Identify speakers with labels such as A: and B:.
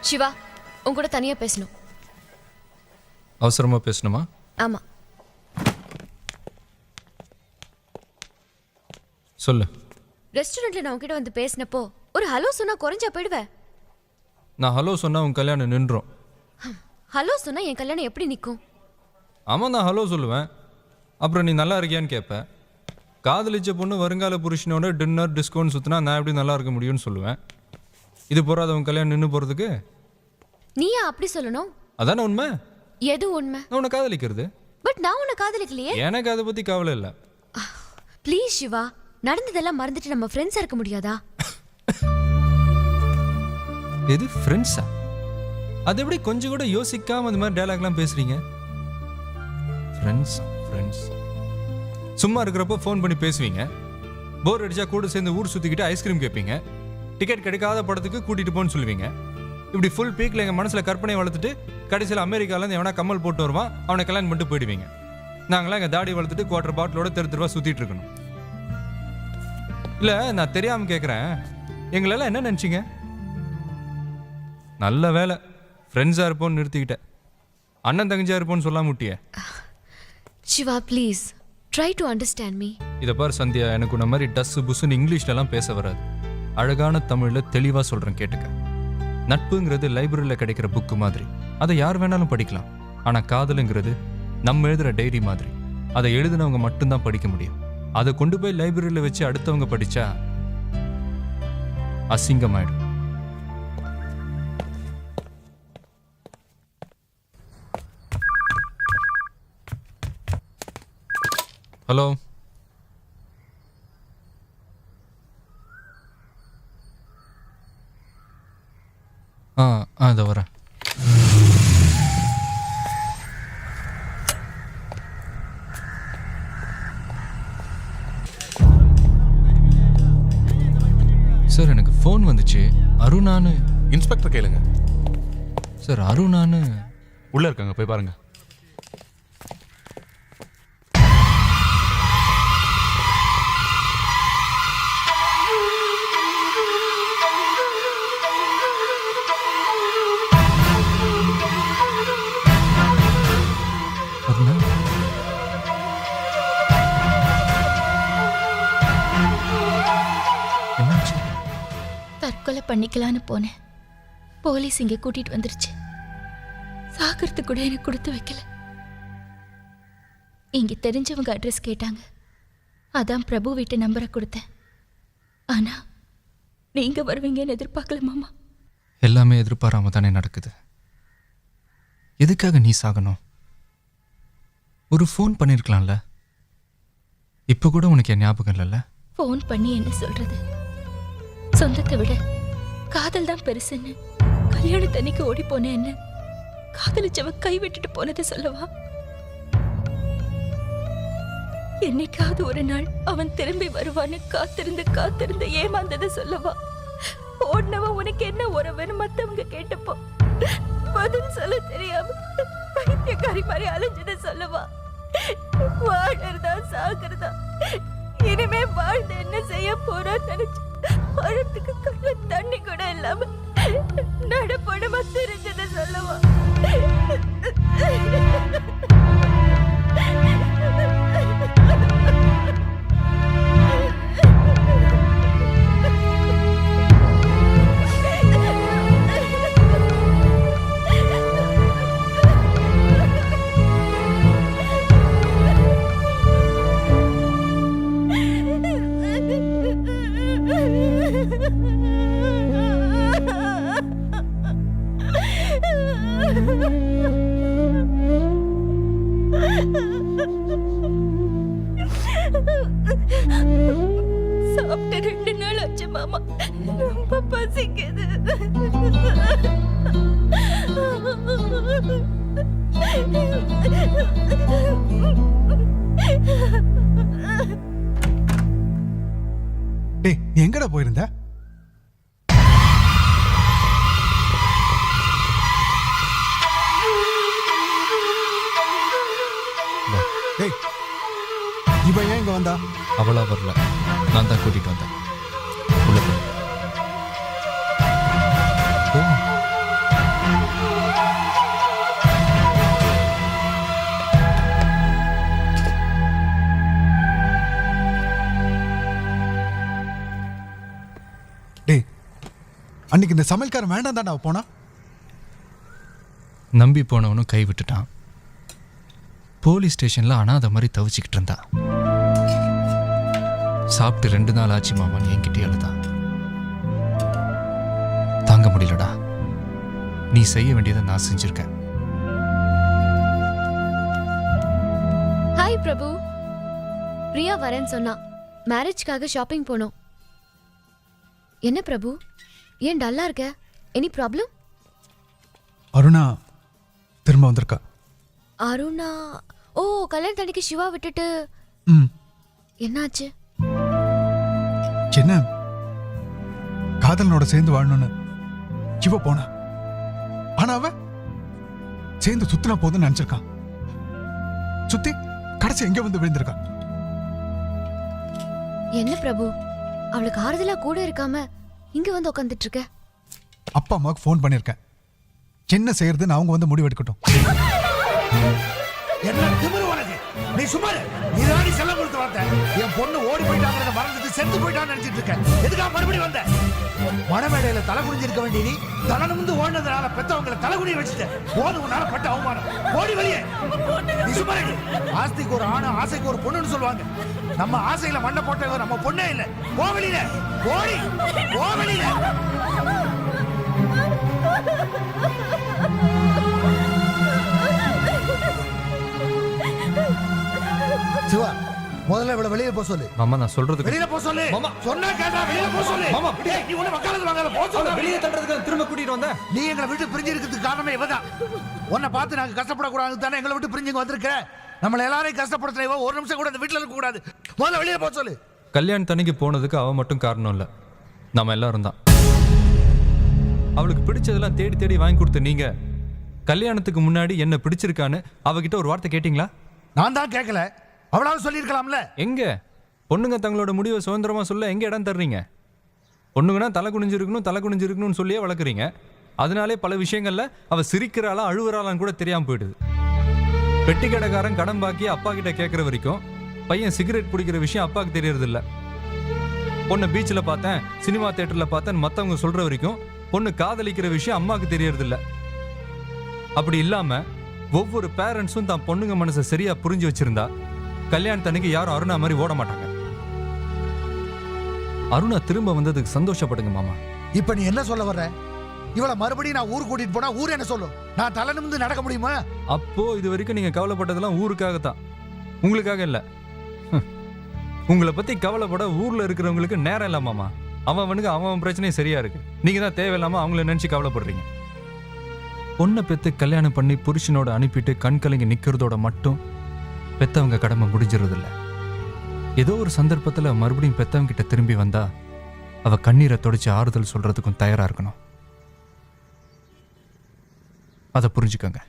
A: சிவா, உன் கூட தனியா பேசணும்.
B: அவசரமா பேசணுமா?
A: ஆமா.
B: சொல்லு.
A: ரெஸ்டாரண்ட்ல நான் உன்கிட்ட வந்து பேசினப்போ ஒரு ஹலோ சொன்னா குறைஞ்சா போயிடுவேன்.
B: நான் ஹலோ சொன்னா உன் கல்யாணம் நின்றோம்.
A: ஹலோ சொன்னா என் கல்யாணம் எப்படி நிற்கும்?
B: ஆமாம், நான் ஹலோ சொல்லுவேன். அப்புறம் நீ நல்லா இருக்கியான்னு கேட்பேன். காதலிச்ச பொண்ணு வருங்கால புருஷனோட டின்னர் டிஸ்கவுண்ட் சுற்றினா நான் எப்படி நல்லா இருக்க முடியும்னு சொல்லுவேன். இது போறாத உன் கல்யாணம் நின்று போகிறதுக்கு?
A: நீயா அப்படி சொல்லணும்?
B: அதானே உண்மை.
A: எது உண்மை?
B: நான் உன்னை காதலிக்கிறது.
A: பட் நான் உன்னை காதலிக்கலையே.
B: எனக்கு அதை பற்றி கவலை இல்லை.
A: ப்ளீஸ் சிவா, நடந்ததெல்லாம் மறந்துட்டு நம்ம ஃப்ரெண்ட்ஸாக இருக்க முடியாதா?
B: எது ஃப்ரெண்ட்ஸா? அது எப்படி கொஞ்சம் கூட யோசிக்காம அந்த மாதிரி டயலாக்லாம் பேசுறீங்க? ஃப்ரெண்ட்ஸ் ஃப்ரெண்ட்ஸ் சும்மா இருக்கிறப்போ ஃபோன் பண்ணி பேசுவீங்க. போர் அடிச்சா கூட சேர்ந்து ஊர் சுற்றிக்கிட்டு ஐஸ்கிரீம் கேட்பீங்க. டிக்கெட் கிடைக்காத படத்துக்கு கூட்டிகிட்டு போன்னு சொல்லுவீங்க. இப்படி ஃபுல் பீக்கில் எங்கள் மனசில் கற்பனையை வளர்த்துட்டு கடைசியில் அமெரிக்காவிலேருந்து எவனா கம்மல் போட்டு வருவான், அவனை கல்யாணம் பண்ணிட்டு போயிடுவீங்க. நாங்களாம் எங்கள் தாடி வளர்த்துட்டு குவார்டர் பாட்டிலோட தெருவா சுற்றிட்டு இருக்கணும். இல்லை, நான் தெரியாமல் கேட்குறேன், எங்களெல்லாம் என்ன நினச்சிங்க? நல்ல வேலை ஃப்ரெண்ட்ஸாக இருப்போன்னு நிறுத்திக்கிட்டேன். அண்ணன் தங்கச்சியாக இருப்போன்னு சொல்லாம முட்டிய.
A: Siva please try to understand me.
B: இதை பார் சந்தியா, எனக்கு உன்ன மாதிரி டஸ்ஸு புஸ்ஸுன்னு இங்கிலீஷ்லலாம் பேச வராது. அழகான தமிழில் தெளிவாக சொல்கிறேன் கேட்டுக்க. நட்புங்கிறது லைப்ரரியில் கிடைக்கிற புக்கு மாதிரி, அதை யார் வேணாலும் படிக்கலாம். ஆனால் காதலுங்கிறது நம்ம எழுதுகிற டைரி மாதிரி, அதை எழுதினவங்க மட்டும்தான் படிக்க முடியும். அதை கொண்டு போய் லைப்ரரியில் வச்சு அடுத்தவங்க படித்தா அசிங்கமாயிடும். ஹலோ, இதோ வரேன். சார், எனக்கு ஃபோன் வந்துச்சு. அருணான்னு.
C: இன்ஸ்பெக்டர் கேளுங்க.
B: சார், அருணான்னு
C: உள்ள இருக்காங்க, போய் பாருங்க.
B: அருணா, என்னாச்சு?
D: தற்கொலை பண்ணிக்கலான்னு போனேன். போலீஸ் இங்கே கூட்டிட்டு வந்துருச்சு. சாகிறதுக்கு கூட எனக்கு கொடுத்து வைக்கல. இங்க தெரிஞ்சவங்க அட்ரஸ் கேட்டாங்க. அதான் பிரபு வீட்டு நம்பரை கொடுத்தேன். ஆனா நீங்க வருவீங்கன்னு எதிர்பார்க்கல மாமா.
B: எல்லாமே எதிர்பாராம தானே நடக்குது. எதுக்காக நீ சாகணும்? ஒரு ஃபோன் பண்ணிருக்கலாம்ல. இப்ப கூட உனக்கு என் ஞாபகம் இல்லைல்ல?
D: ஃபோன் பண்ணி என்ன சொல்றது? சொந்தத்தை விட காதல் தான் பெருசுன்னு கல்யாணத்தன்னைக்கு ஓடி போனேன். என்ன காதலிச்சவ கை விட்டுட்டு போனதை சொல்லவா? என்னைக்காவது ஒரு நாள் அவன் திரும்பி வருவான்னு காத்திருந்து ஏமாந்ததை சொல்லவா? ஓடினவன் உனக்கு என்ன உறவுன்னு மத்தவங்க கேட்டப்போ பதில் சொல்ல தெரியாம பைத்தியக்காரி மாதிரி அலைஞ்சதை சொல்லவா? வாழறதா சாகிறதா? இனிமே வாழ்ந்து என்ன செய்ய போறான்னு நினைச்சு அழத்துக்கு கண்ணுல தண்ணி கூட இல்லாம நடப்படமா தெரிஞ்சதை சொல்லவா? சாப்பிட்டு 2 நாள் ஆச்சு மாமா. ரொம்ப பசிக்குது.
E: டேய், நீ எங்கடா போயிருந்த? டேய், இவன் ஏன் இங்க வந்தா?
B: அவளா வரல, நான் தான் கூட்டிட்டு வந்தேன். உள்ள போ.
E: அன்னைக்கு இந்த சமையல்காரன் வேண்டாம் தாண்டா அவ போனா.
B: நம்பி போனவனும் கை விட்டுட்டான். போலீஸ் ஸ்டேஷன்ல அனாதை மாதிரி தவிச்சுக்கிட்டு இருந்தா. சாப்பிட்டு 2 நாள் ஆச்சு மாமான்னு என்கிட்டே அழுதான். தாங்க முடியலடா. நீ செய்ய வேண்டியதை நான் செஞ்சிருக்கேன்.
A: ஹாய் பிரபு. பிரியா வரேன்னு சொன்னா. மேரேஜ்க்காக ஷாப்பிங் போனோம். என்ன பிரபு, ஏன் டல்லா இருக்க? Any problem?
E: அருணா திரும்ப வந்திருக்கா.
A: அருணா? ஓ, கல்யாணத்தன்னைக்கு சிவா விட்டுட்டு
E: ம்.
A: என்னாச்சு?
E: என்ன காதலனோட சேர்ந்து வாழணும்னு சிவ போனா. ஆனா அவ சேர்ந்து சுத்தினா போதுன்னு நினைச்சிருக்கான். சுத்தி கடைசி எங்க வந்து விழுந்திருக்கான்.
A: என்ன பிரபு, அவளுக்கு ஆறுதலா கூட இருக்காம இங்க வந்து உட்காந்துட்டு இருக்க?
E: அப்பா அம்மாவுக்கு ஃபோன் பண்ணியிருக்கேன். என்ன செய்யறதுன்னு அவங்க வந்து முடிவெடுக்கட்டும்.
F: என்ன திமிரு உனக்கு? நீ சும்மா இரு. நீ தான் நீ செல்லம் கொடுத்து வந்த. என் பொண்ணு ஓடி போயிட்டாங்கிறத மறந்துட்டு செத்து போயிட்டான்னு நினைச்சிட்டு இருக்க. எதுக்காக மறுபடியும் வந்த? மணமேடையில தலை குனிஞ்சு இருக்க வேண்டிய நீ தலை நிமிர்ந்து ஓடினதுனால பெத்தவங்களை தலை குனிய வச்சுட்ட. போதும் உன்னால பட்ட அவமானம். ஓடி வெளியே. நீ சும்மா இரு. ஆஸ்திக்கு ஒரு ஆணு, ஆசைக்கு ஒரு பொண்ணுன்னு சொல்லுவாங்க. நம்ம ஆசையில மண்ணை போட்டவங்க நம்ம பொண்ணே இல்ல. போ வெளியில. ஓடி போ வெளியில. சிவா, முதல்ல இவளை வெளியே போக சொல்லு.
B: மாமா நான் சொல்றதுக்கு
F: வெளியில போக சொல்லு.
B: மாமா.
F: சொன்னா கேட்டா வெளியில போக சொல்லு.
B: மாமா,
F: டேய், நீ ஒண்ணு வக்காலத்து வாங்காத. போக சொல்லு.
B: வெளியே தள்ளுறதுக்கு திரும்ப கூட்டிட்டு வந்தேன்.
F: நீ எங்களை விட்டு பிரிஞ்சு இருக்கிறதுக்கு காரணமே இவதான். உன்னை பார்த்து நாங்க கஷ்டப்படக்கூடாது தானே எங்களை விட்டு பிரிஞ்சுங்க வந்திருக்க. நம்மள எல்லாரையும் கஷ்டப்படுத்துற இவ ஒரு நிமிஷம் கூட இந்த வீட்டுல இருக்க கூடாது. முதல்ல வெளியில போக சொல்லு.
B: கல்யாணத்தன்னைக்கு போனதுக்கு அவ மட்டும் காரணம் இல்ல, நம்ம எல்லாரும் தான். அவளுக்கு பிடிச்சதெல்லாம் தேடி தேடி வாங்கி கொடுத்த நீங்க கல்யாணத்துக்கு முன்னாடி என்ன பிடிச்சிருக்கான்னு அவகிட்ட ஒரு வார்த்தை கேட்டீங்களா?
F: நான் தான் கேட்கல. அவளாவது சொல்லியிருக்கலாம்ல.
B: எங்க பொண்ணுங்க தங்களோட முடிவை சுதந்திரமா சொல்ல எங்க இடம் தர்றீங்க? பொண்ணுங்கன்னா தலை குனிஞ்சிருக்கணும்னு சொல்லியே வளர்க்குறீங்க. அதனாலே பல விஷயங்கள்ல அவ சிரிக்கிறாளா அழுவுறாளான்னு கூட தெரியாம போயிடுது. பெட்டி கடைக்காரன் கடன் பாக்கி அப்பா கிட்ட கேட்கற வரைக்கும் பையன் சிகரெட் பிடிக்கிற விஷயம் அப்பாவுக்கு தெரியறது இல்ல. பொண்ணு பீச்சில் பார்த்தேன், சினிமா தியேட்டர்ல பார்த்தேன் மத்தவங்க சொல்ற வரைக்கும் பொண்ணு காதலிக்கிற விஷயம் அம்மாவுக்கு தெரியறது இல்ல. அப்படி இல்லாம ஒவ்வொரு பேரண்ட்ஸும் தான் பொண்ணுங்க மனசை சரியா புரிஞ்சு வச்சிருந்தா கல்யாணத்தன்னைக்கு யாரும் அருணா மாதிரி ஓட மாட்டாங்க. அருணா திரும்ப வந்ததுக்கு சந்தோஷப்படுங்க மாமா.
F: இப்ப நீ என்ன சொல்ல வர்ற? இவளை மறுபடியும் நான் ஊர் கூட்டிட்டு போனா ஊர் என்ன சொல்லும்? நான் தலை நிமிர்ந்து நடக்க முடியுமா?
B: அப்போ இது வரைக்கும் நீங்க கவலைப்பட்டதெல்லாம் ஊருக்காகத்தான், உங்களுக்காக இல்ல. உங்களை பத்தி கவலைப்பட ஊர்ல இருக்கிறவங்களுக்கு நேரம் இல்ல மாமா. அவனுக்கு அவன் பிரச்சனையும் சரியா இருக்கு. நீங்க தான் தேவையில்லாம அவங்கள நினைச்சு கவலைப்படுறீங்க. பொண்ணை பெத்து கல்யாணம் பண்ணி புருஷனோட அனுப்பிட்டு கண் கலங்கி நிக்கிறதோட மட்டும் பெத்தவங்க கடமை முடிஞ்சிருது இல்ல. ஏதோ ஒரு சந்தர்ப்பத்துல மறுபடியும் பெத்தவங்க கிட்ட திரும்பி வந்தா அவ கண்ணீரை தொடச்சு ஆறுதல் சொல்றதுக்கும் தயாரா இருக்கணும். அதை புரிஞ்சுக்கங்க.